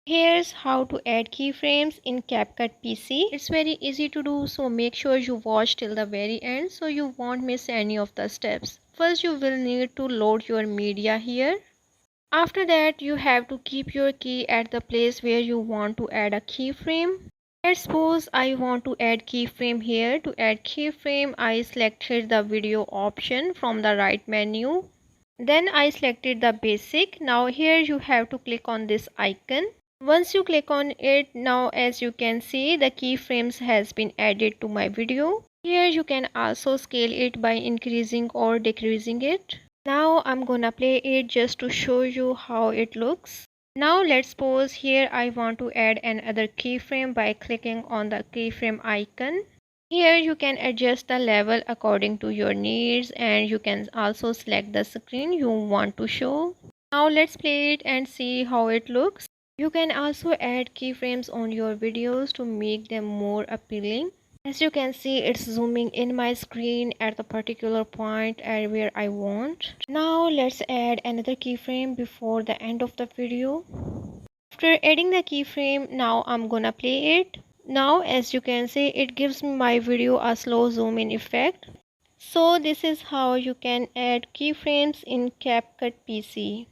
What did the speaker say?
Here's how to add keyframes in Capcut PC. It's very easy to do, so make sure you watch till the very end so you won't miss any of the steps. First, you will need to load your media here. After that, you have to keep your key at the place where you want to add a keyframe. Let's suppose I want to add keyframe here. To add keyframe, I selected the video option from the right menu. Then I selected the basic. Now here you have to click on this icon. Once you click on it, now as you can see, the keyframes has been added to my video. Here you can also scale it by increasing or decreasing it. Now I'm gonna play it just to show you how it looks. Now let's suppose here I want to add another keyframe by clicking on the keyframe icon. Here you can adjust the level according to your needs, and you can also select the screen you want to show. Now let's play it and see how it looks. You can also add keyframes on your videos to make them more appealing. As you can see, it's zooming in my screen at the particular point and where I want. Now let's add another keyframe before the end of the video. After adding the keyframe, now I'm gonna play it. Now as you can see, it gives my video a slow zoom in effect. So this is how you can add keyframes in Capcut PC.